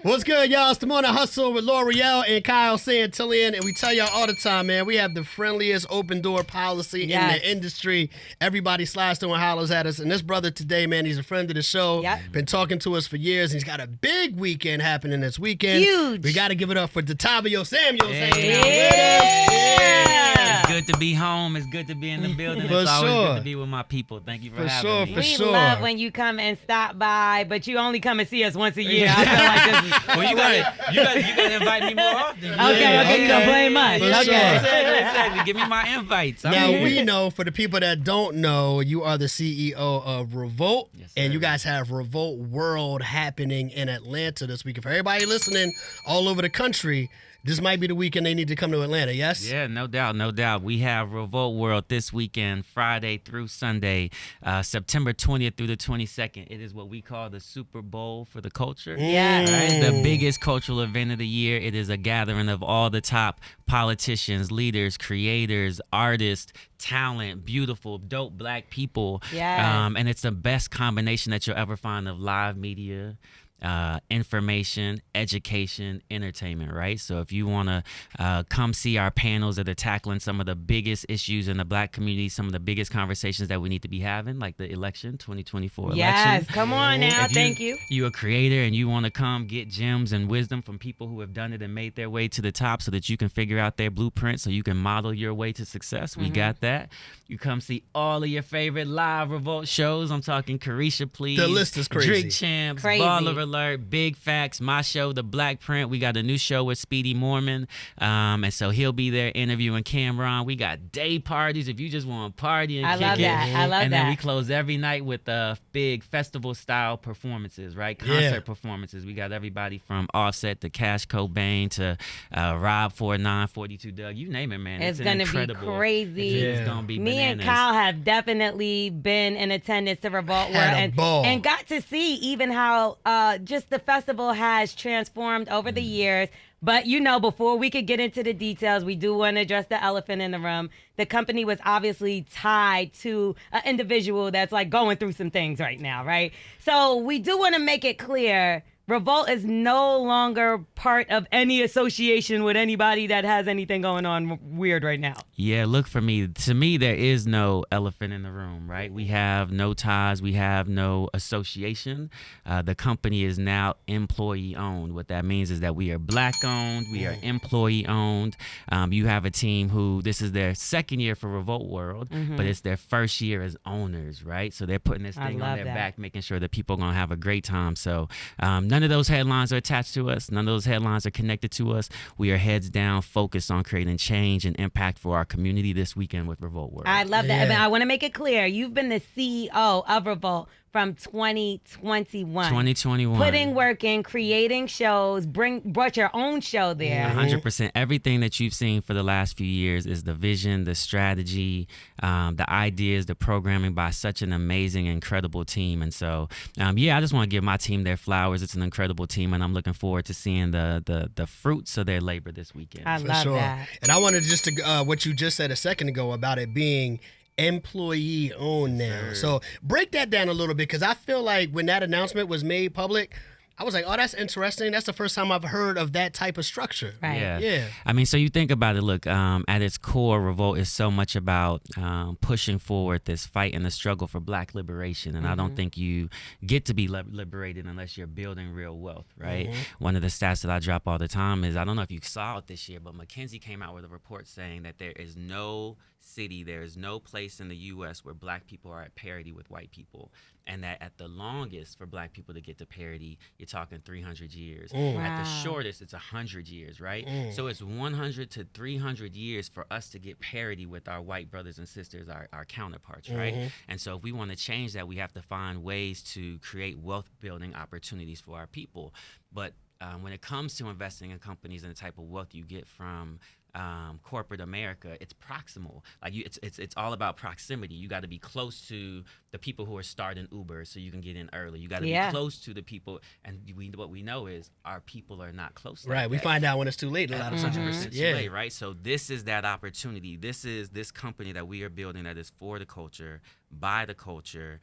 What's good, y'all? It's the Morning Hustle with L'Oreal and Kyle Santillian, and we tell y'all all the time, man, we have the friendliest open door policy in the industry. Everybody slides through and hollers at us, and this brother today, man, he's a friend of the show. Been talking to us for years, and he's got a big weekend happening this weekend. Huge. We got to give it up for Detavio Samuels hanging out with us. It's good to be home. It's good to be in the building. It's always good to be with my people. Thank you for having me. We love when you come and stop by, but you only come and see us once a year. I feel like this is well, you gotta invite me more often. Okay, you don't play much. Exactly. Give me my invites. Now, we know, for the people that don't know, you are the CEO of Revolt, and you guys have Revolt World happening in Atlanta this weekend. For everybody listening all over the country, this might be the weekend they need to come to Atlanta, yes? Yeah, no doubt, no doubt. We have Revolt World this weekend, Friday through Sunday, September 20th through the 22nd. It is what we call the Super Bowl for the culture. Yeah. Right? The biggest cultural event of the year. It is a gathering of all the top politicians, leaders, creators, artists, talent, beautiful, dope black people. Yeah. And it's the best combination that you'll ever find of live media, information, education, entertainment, right? So if you want to come see our panels that are tackling some of the biggest issues in the black community, some of the biggest conversations that we need to be having, like the election, 2024 election. Yes, come on now. Thank you. You're a creator and you want to come get gems and wisdom from people who have done it and made their way to the top so that you can figure out their blueprint so you can model your way to success. We got that. You come see all of your favorite live Revolt shows. I'm talking Carisha Please. The list is crazy. Drink Champs, Baller Alert, Big Facts, my show, The Black Print. We got a new show with Speedy Mormon. And so he'll be there interviewing Cameron. We got day parties if you just want to party and kick it. I love that. And then we close every night with big festival-style performances, right? Concert performances. We got everybody from Offset to Cash Cobain to Rob 49, 42 Doug. You name it, man. It's going to be crazy. It's going to be Me bananas. and Kyle have definitely been in attendance to Revolt World and got to see even how just the festival has transformed over the years. But, you know, before we could get into the details, we do want to address the elephant in the room. The company was obviously tied to an individual that's like going through some things right now, right? So we do want to make it clear, Revolt is no longer part of any association with anybody that has anything going on weird right now. Yeah, look, to me, there is no elephant in the room, right? We have no ties. We have no association. The company is now employee-owned. What that means is that we are Black-owned. We are employee-owned. You have a team who, this is their second year for Revolt World, but it's their first year as owners, right? So they're putting this thing on their back, making sure that people are going to have a great time. So none of those headlines are attached to us. None of those headlines are connected to us. We are heads down, focused on creating change and impact for our community this weekend with Revolt World. I love that. I mean, I want to make it clear. You've been the CEO of Revolt from 2021. 2021. Putting work in, creating shows, brought your own show there. 100%. Everything that you've seen for the last few years is the vision, the strategy, the ideas, the programming by such an amazing, incredible team. And so, I just want to give my team their flowers. It's an incredible team, and I'm looking forward to seeing the fruits of their labor this weekend. I love that. And I wanted just to, what you just said a second ago about it being employee owned now. So break that down a little bit, because I feel like when that announcement was made public, I was like, oh, that's interesting. That's the first time I've heard of that type of structure. Right. Yeah. I mean, so you think about it, look, at its core, Revolt is so much about pushing forward this fight and the struggle for black liberation. And I don't think you get to be liberated unless you're building real wealth, right? One of the stats that I drop all the time is, I don't know if you saw it this year, but McKinsey came out with a report saying that there is no city, there is no place in the U.S. where black people are at parity with white people. And that at the longest for black people to get to parity, you're talking 300 years. At the shortest, it's 100 years, right? So it's 100 to 300 years for us to get parity with our white brothers and sisters, our counterparts, right? And so if we want to change that, we have to find ways to create wealth-building opportunities for our people. But when it comes to investing in companies and the type of wealth you get from corporate America, it's proximal. Like it's all about proximity. You got to be close to the people who are starting Uber so you can get in early. You got to be close to the people, and what we know is our people are not close. Right. We find out when it's too late. A lot of times. 100% too late, right? So this is that opportunity. This is this company that we are building that is for the culture, by the culture.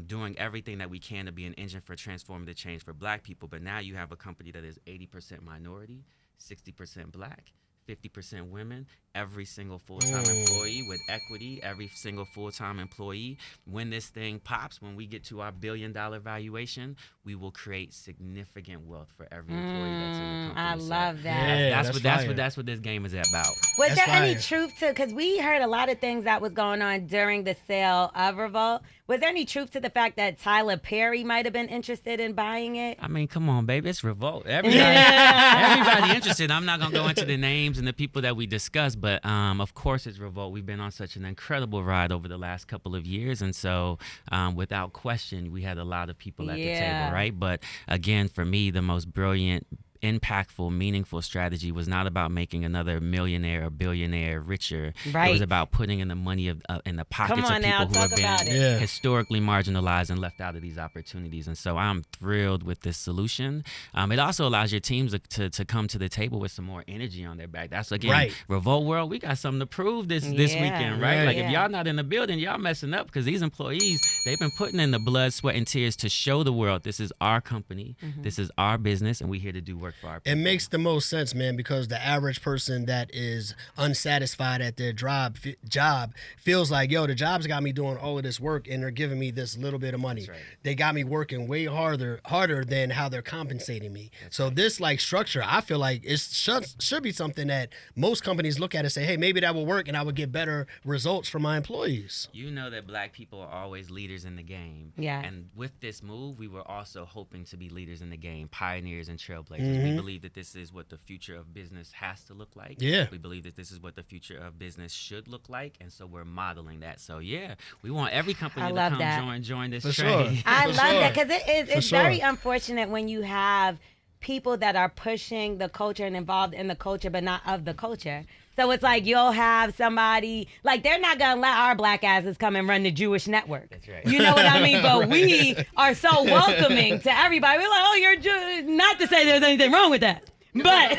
doing everything that we can to be an engine for transformative change for Black people. But now you have a company that is 80% minority, 60% Black, 50% women, every single full-time employee with equity, every single full-time employee. When this thing pops, when we get to our $1 billion valuation, we will create significant wealth for every employee that's in the company. I love that. Yeah, that's what this game is about. Was there any truth to, because we heard a lot of things that was going on during the sale of Revolt. Was there any truth to the fact that Tyler Perry might have been interested in buying it? I mean, come on, baby, it's Revolt. Everybody interested. I'm not gonna go into the names and the people that we discussed, but of course it's Revolt. We've been on such an incredible ride over the last couple of years, and so without question, we had a lot of people at the table, right? But again, for me, the most brilliant, impactful, meaningful strategy was not about making another millionaire or billionaire richer. Right. It was about putting in the money in the pockets of people who have been historically marginalized and left out of these opportunities. And so I'm thrilled with this solution. It also allows your teams to come to the table with some more energy on their back. That's again, Revolt World. We got something to prove this weekend, right? Like if y'all not in the building, y'all messing up, because these employees, they've been putting in the blood, sweat, and tears to show the world this is our company, this is our business, and we're here to do work for our people. It makes the most sense, man, because the average person that is unsatisfied at their job feels like, yo, the job's got me doing all of this work and they're giving me this little bit of money. Right. They got me working way harder than how they're compensating me. So this like structure, I feel like it should be something that most companies look at and say, hey, maybe that will work and I would get better results for my employees. You know that Black people are always leaders in the game. Yeah. And with this move, we were also hoping to be leaders in the game, pioneers and trailblazers. We believe that this is what the future of business has to look like. Yeah. We believe that this is what the future of business should look like, and so we're modeling that. So yeah, we want every company to come join this train. Sure. I love that, because it's very unfortunate when you have people that are pushing the culture and involved in the culture but not of the culture. So it's like you'll have somebody, like they're not going to let our Black asses come and run the Jewish network. That's right. You know what I mean? But we are so welcoming to everybody. We're like, oh, you're Jewish. Not to say there's anything wrong with that. But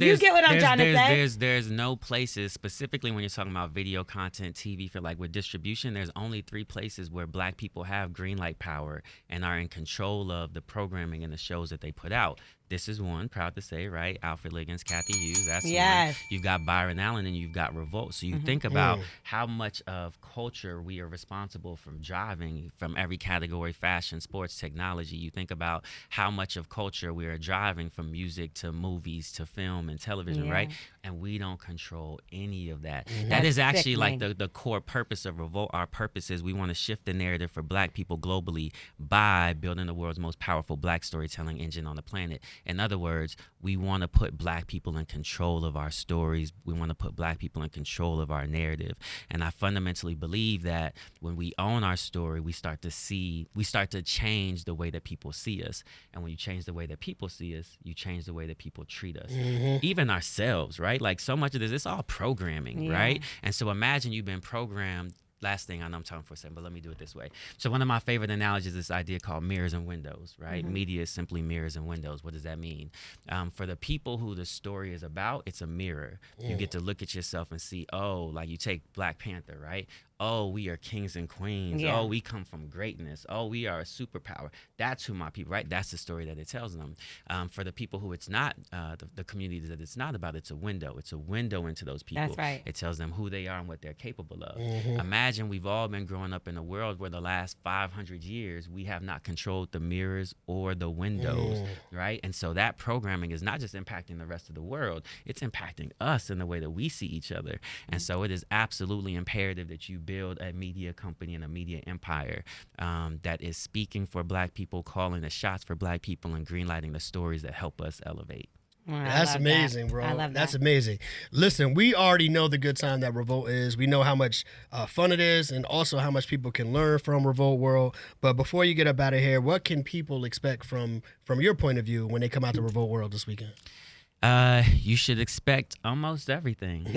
you get what I'm trying to say. There's no places, specifically when you're talking about video content, TV, for like with distribution, there's only 3 places where Black people have green light power and are in control of the programming and the shows that they put out. This is one, proud to say, right? Alfred Liggins, Kathy Hughes, that's one. You've got Byron Allen and you've got Revolt. So you think about how much of culture we are responsible for driving from every category, fashion, sports, technology. You think about how much of culture we are driving from music to movies to film and television, right? And we don't control any of that. That is actually like the core purpose of Revolt. Our purpose is we want to shift the narrative for Black people globally by building the world's most powerful Black storytelling engine on the planet. In other words, we want to put Black people in control of our stories. We want to put Black people in control of our narrative. And I fundamentally believe that when we own our story, we start to change the way that people see us. And when you change the way that people see us, you change the way that people treat us. Even ourselves, right? Like so much of this, it's all programming, right? And so imagine you've been programmed. Last thing, I know I'm talking for a second, but let me do it this way. So one of my favorite analogies is this idea called mirrors and windows, right? Media is simply mirrors and windows. What does that mean? For the people who the story is about, it's a mirror. You get to look at yourself and see, oh, like you take Black Panther, right? Oh, we are kings and queens. Oh, we come from greatness. Oh, we are a superpower. That's who my people, right? That's the story that it tells them. For the people who it's not, the communities that it's not about, it's a window. It's a window into those people. That's right. It tells them who they are and what they're capable of. Imagine we've all been growing up in a world where the last 500 years, we have not controlled the mirrors or the windows, right? And so that programming is not just impacting the rest of the world, it's impacting us in the way that we see each other. And so it is absolutely imperative that you build a media company and a media empire that is speaking for Black people, calling the shots for Black people, and greenlighting the stories that help us elevate. That's amazing, bro. I love that. That's amazing. Listen, we already know the good time that Revolt is. We know how much fun it is and also how much people can learn from Revolt World. But before you get up out of here, what can people expect from your point of view when they come out to Revolt World this weekend? You should expect almost everything.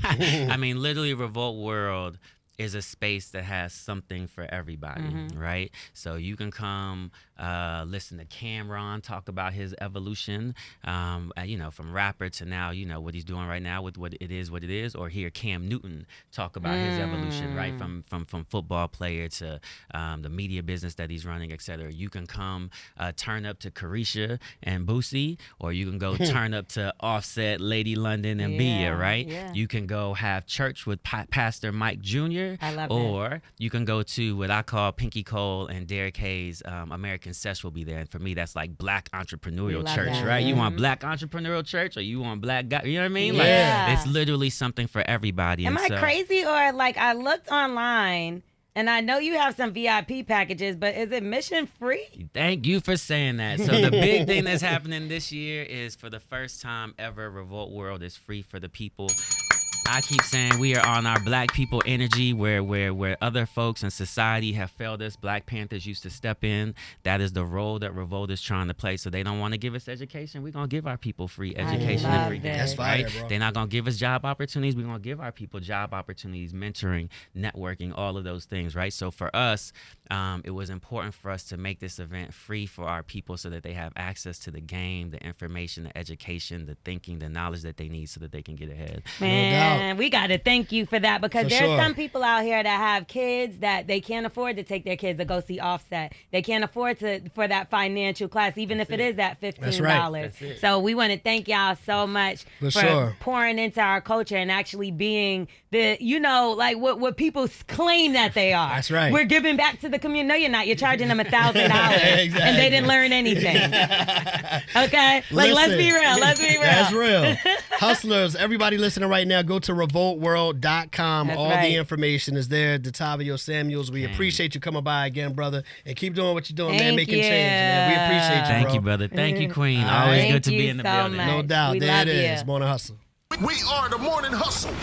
I mean, literally, Revolt World is a space that has something for everybody, right? So you can come listen to Cameron talk about his evolution, from rapper to now, what he's doing right now with what it is, or hear Cam Newton talk about his evolution, right? From football player to the media business that he's running, et cetera. You can come turn up to Carisha and Boosie, or you can go turn up to Offset, Lady London, and Bia, right? Yeah. You can go have church with Pastor Mike Jr., or you can go to what I call Pinky Cole and Derek Hayes, American Sesh will be there. And for me, that's like black entrepreneurial church, right? You want black entrepreneurial church, or you want black guy, you know what I mean? Yeah. Like, it's literally something for everybody. Am I crazy, or like I looked online and I know you have some VIP packages, but is admission free? Thank you for saying that. So the big thing that's happening this year is, for the first time ever, Revolt World is free for the people. I keep saying we are on our black people energy, where other folks in society have failed us. Black Panthers used to step in. That is the role that Revolt is trying to play. So they don't want to give us education. We're going to give our people free education and free That's fire, bro. They're not going to give us job opportunities. We're going to give our people job opportunities, mentoring, networking, all of those things, right? So for us, it was important for us to make this event free for our people so that they have access to the game, the information, the education, the thinking, the knowledge that they need so that they can get ahead. Man, we got to thank you for that, because there's some people out here that have kids that they can't afford to take their kids to go see Offset. They can't afford for that financial class, even if it is that $15. That's right. That's so we want to thank y'all so much for pouring into our culture and actually being the, like what people claim that they are. That's right. We're giving back to the community. No, you're not. You're charging them $1,000 exactly. and they didn't learn anything. Okay? Like, let's be real. Let's be real. That's real. Hustlers, everybody listening right now, go to revoltworld.com. That's All right. the information is there. Detavio Samuels, we appreciate you coming by again, brother. And keep doing what you're doing, man. Making change, man. We appreciate you, Thank bro. you, brother. Thank you, Queen. Always good to be in the building. Much. No doubt. We there love it you. is. Morning Hustle. We are the Morning Hustle.